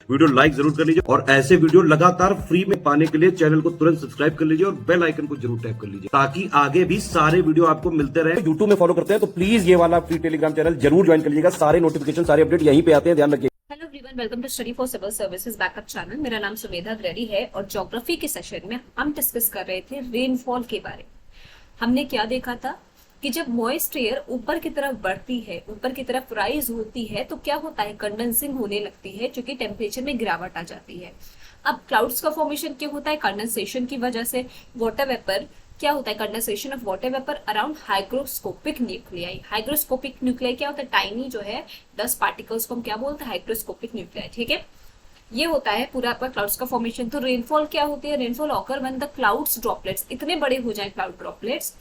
Video like जरूर कर लीजिए और ऐसे वीडियो लगातार फ्री में पाने के लिए चैनल को तुरंत सब्सक्राइब कर लीजिए और बेल आइकन को जरूर टैप कर लीजिए ताकि आगे भी सारे वीडियो आपको मिलते रहे। यूट्यूब में फॉलो करते हैं तो प्लीज ये वाला फ्री टेलीग्राम चैनल जरूर ज्वाइन कर लीजिएगा। सारे नोटिफिकेशन सारे अपडेट यहीं पे आते हैं, ध्यान रखिए। Hello everyone, welcome to study for civil services backup channel. मेरा नाम सुमेधा ग्रेडी है और ज्योग्राफी के सेशन में हम डिस्कस कर रहे थे रेनफॉल के बारे में। हमने क्या देखा था कि जब मॉइस्ट एयर ऊपर की तरफ बढ़ती है, ऊपर की तरफ राइज होती है तो क्या होता है, कंडेंसिंग होने लगती है, क्योंकि टेम्परेचर में गिरावट आ जाती है। अब क्लाउड्स का फॉर्मेशन क्या होता है, कंडेंसेशन की वजह से। वाटर वेपर क्या होता है, condensation of water vapour around hygroscopic nuclei. Hygroscopic nuclei क्या होता है, टाइनी जो है 10 पार्टिकल्स को हम क्या बोलते हैं, हाइग्रोस्कोपिक न्यूक्लियाई। ठीक है, ये होता है पूरा आपका क्लाउड्स का फॉर्मेशन। तो रेनफॉल क्या होती है, rainfall occur when the clouds droplets इतने बड़े हो जाए, क्लाउड ड्रॉपलेट्स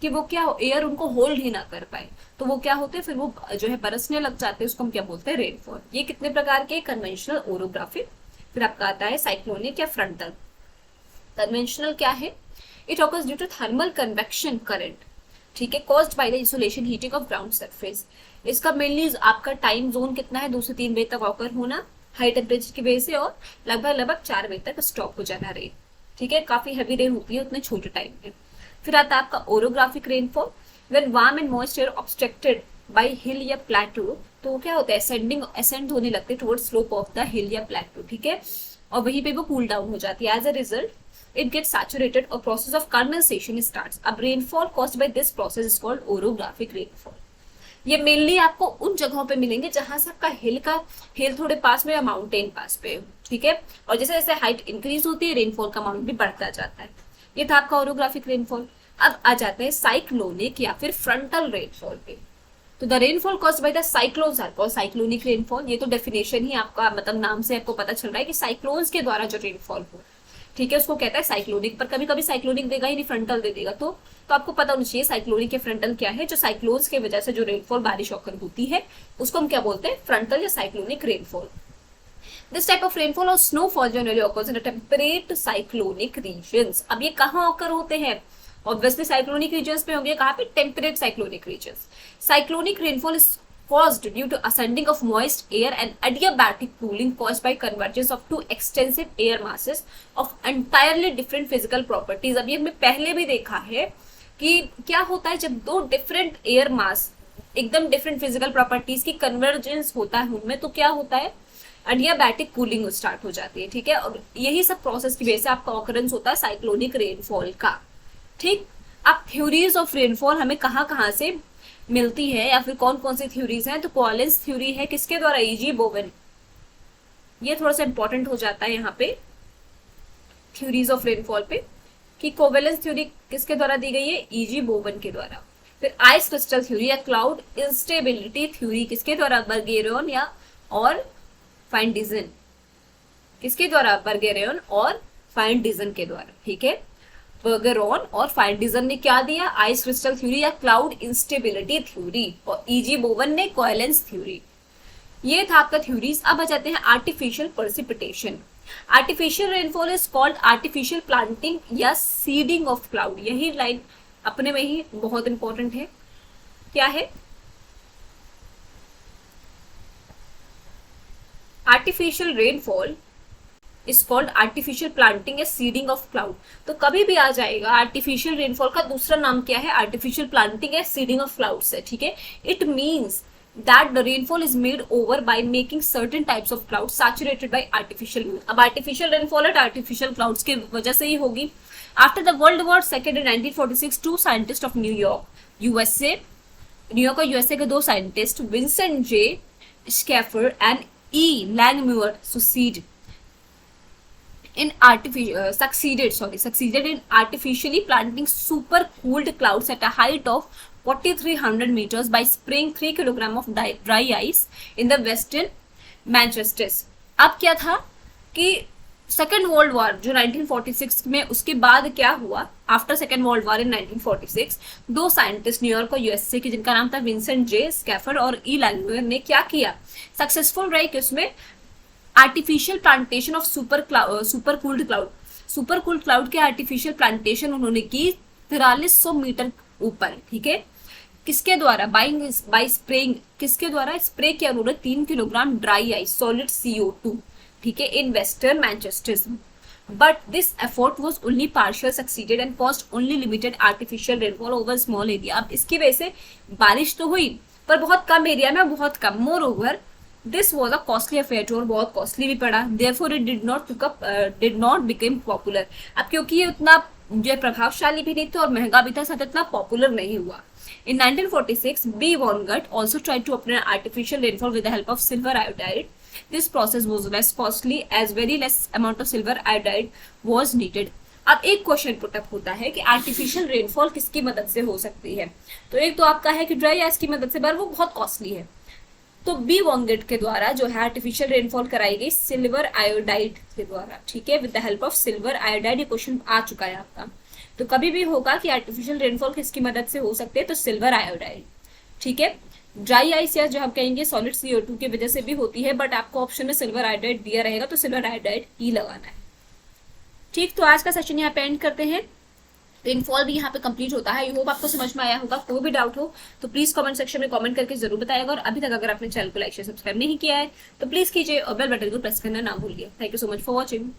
कि वो क्या एयर उनको होल्ड ही ना कर पाए, तो वो क्या होते हैं, फिर वो जो है बरसने लग जाते हैं, उसको हम क्या बोलते हैं, रेनफॉल। ये कितने प्रकार के, कन्वेंशनल, ओरोग्राफिक, फिर आपका आता है साइक्लोनिक या फ्रंटल। कन्वेंशनल क्या है, it occurs due to thermal convection current, ठीक है, caused by the insulation heating of ground surface. इसका मेनली आपका टाइम जोन कितना है, 2 से 3 बजे तक ऑकर होना हाई टेम्परेचर की वजह से, और लगभग 4 बजे तक स्टॉप हो जाना रेन। ठीक है, काफी हैवी रेन होती है उतने छोटे टाइम में। फिर आता है आपका orographic rainfall, when warm and moist air obstructed by hill या प्लेटो, तो क्या होता है, असेंड होने लगते हैं टुवर्ड्स स्लोप ऑफ द हिल या प्लेटो। ठीक है, और वहीं पे वो कूल डाउन हो जाती है। As a result it gets saturated और प्रोसेस ऑफ कंडेंसेशन स्टार्ट्स। अब rainfall caused by this process is called orographic rainfall. ये मेनली आपको उन जगहों पे मिलेंगे जहां से आपका हिल थोड़े पास में या माउंटेन पास पे। ठीक है, और जैसे जैसे हाइट इंक्रीज होती है रेनफॉल का अमाउंट भी बढ़ता जाता है। ये था आपका ओरोग्राफिक रेनफॉल। अब आ जाते हैं साइक्लोनिक या फिर फ्रंटल रेनफॉल पे। तो the rainfall caused by the cyclones are called cyclonic rainfall. ये तो डेफिनेशन ही आपका, मतलब नाम से आपको पता चल रहा है कि साइक्लोन्स के द्वारा जो रेनफॉल हो, ठीक है, उसको कहता है साइक्लोनिक। पर कभी कभी साइक्लोनिक देगा ही नहीं, फ्रंटल दे देगा, तो आपको पता होना चाहिए साइक्लोनिक या फ्रंटल क्या है। जो साइक्लोन्स की वजह से जो रेनफॉल, बारिश ऑकर होती है, उसको हम क्या बोलते हैं, फ्रंटल या cyclonic rainfall. This type of rainfall or snowfall generally occurs in the temperate cyclonic regions. अब ये कहाँ occur होते हैं, obviously cyclonic regions में होंगे, कहाँ पे, temperate cyclonic regions. Cyclonic rainfall is caused due to ascending of moist air and adiabatic cooling caused by convergence of two extensive air masses of entirely different physical properties. अब ये हमने पहले भी देखा है कि क्या होता है जब दो डिफरेंट एयर मास एकदम डिफरेंट फिजिकल प्रॉपर्टीज की कन्वर्जेंस होता है उनमें, तो क्या होता है, एडियाबैटिक कूलिंग स्टार्ट हो जाती है। ठीक है, और यही सब प्रोसेस की वजह से आपका ऑकरेंस होता है साइक्लोनिक रेनफॉल का। ठीक, अब थ्योरीज ऑफ रेनफॉल हमें कहाँ से मिलती है या फिर कौन कौन सी थ्योरीज हैं, तो कोवेलेंस थ्योरी है, किसके द्वारा, ईजी बोवेन। ये थोड़ा सा इंपॉर्टेंट हो जाता है यहाँ पे थ्योरीज ऑफ रेनफॉल पे, कि कोवेलेंस थ्योरी किसके द्वारा दी गई है, ईजी बोवेन के द्वारा। फिर आइस क्रिस्टल थ्योरी या क्लाउड इंस्टेबिलिटी थ्योरी किसके द्वारा, बर्गेरियन या और फाइन डिजन, किसके द्वारा, बर्गेरियन और फाइन डिजन के द्वारा। ठीक है, बर्गेरॉन और फाइन डिजन ने क्या दिया, आइस क्रिस्टल थ्योरी या क्लाउड इंस्टेबिलिटी थ्योरी, और ईजी बोवन ने कोवेलेंस थ्योरी। ये था आपका थ्योरीज। अब आ जाते हैं artificial precipitation. Artificial rainfall is called artificial planting या सीडिंग ऑफ क्लाउड। यही लाइन अपने में ही बहुत इंपॉर्टेंट है। क्या है, artificial rainfall is called artificial planting या सीडिंग ऑफ क्लाउड। तो कभी भी आ जाएगा, आर्टिफिशियल रेनफॉल का दूसरा नाम क्या है, आर्टिफिशियल प्लांटिंग या सीडिंग ऑफ क्लाउड है। ठीक है, it means that the rainfall is made over by making certain types of cloud saturated by artificial. अब आर्टिफिशियल रेनफॉल है आर्टिफिशियल क्लाउड्स की वजह से ही होगी। After the World War second in 1946, 2 scientist of न्यूयॉर्क और यूएसए के 2 scientist, Vincent J Schaefer and E. Langmuir succeeded in artificially planting super-cooled clouds at a height of 4,300 meters by spraying 3 kilogram of dry ice in the western Manchester. अब क्या था कि second world war जो 1946 में, उसके बाद क्या हुआ, after second world war in 1946, 2 scientist New York York USA के, जिनका नाम था विंसेंट जे स्कैफर और ई लैंगमुइर, ने क्या किया, सक्सेसफुल रहे कि उसमें artificial plantation of super cooled cloud के आर्टिफिशियल प्लांटेशन उन्होंने की 4300 मीटर ऊपर। ठीक है, किसके द्वारा, बाय स्प्रेइंग, किसके द्वारा स्प्रे किया उन्होंने, 3 kilogram dry ice, solid CO2, ठीक है, in western Manchester, but this effort was only partial succeeded and caused only limited artificial rainfall over small area. अब इसकी वजह से बारिश तो हुई पर बहुत कम एरिया में, बहुत कम। Moreover this was a costly affair, और बहुत कॉस्टली भी पड़ा। Therefore it did not become popular. अब क्योंकि ये उतना जो प्रभावशाली भी नहीं था और महंगा भी था, साथ इतना पॉपुलर नहीं हुआ। In 1946, B. Vonnegut also tried to obtain artificial rainfall with the help of silver iodide. This process was less costly as very less amount of silver iodide was needed. अब एक क्वेश्चन पुटअप होता है कि artificial rainfall किसकी मदद से हो सकती है। तो एक तो आपका है कि ड्राई आइस की मदद से, पर वो बहुत कॉस्टली है। तो बी वॉन्गेट के द्वारा जो है आर्टिफिशियल रेनफॉल कराई गई सिल्वर आयोडाइड के द्वारा, ठीक है, with the help of silver iodide. ये क्वेश्चन आ चुका है आपका। तो कभी भी होगा कि आर्टिफिशियल रेनफॉल किसकी मदद से हो सकते हैं, तो सिल्वर आयोडाइड, ठीक है। ड्राई आइस या जो हम कहेंगे सॉलिड CO2 की वजह से भी होती है, बट आपको ऑप्शन में सिल्वर आयोडाइड दिया रहेगा, तो सिल्वर आयोडाइड ही लगाना है। ठीक, तो आज का सेशन यहाँ पे एंड करते हैं। रेनफॉल भी यहाँ पे कंप्लीट होता है। आई होप आपको समझ में आया होगा। कोई भी डाउट हो तो प्लीज कमेंट सेक्शन में कमेंट करके जरूर बताएगा। और अभी तक अगर आपने चैनल को लाइक शेयर सब्सक्राइब नहीं किया है तो प्लीज कीजिए और बेल बटन को प्रेस करना ना भूलिए। Thank you so much for watching.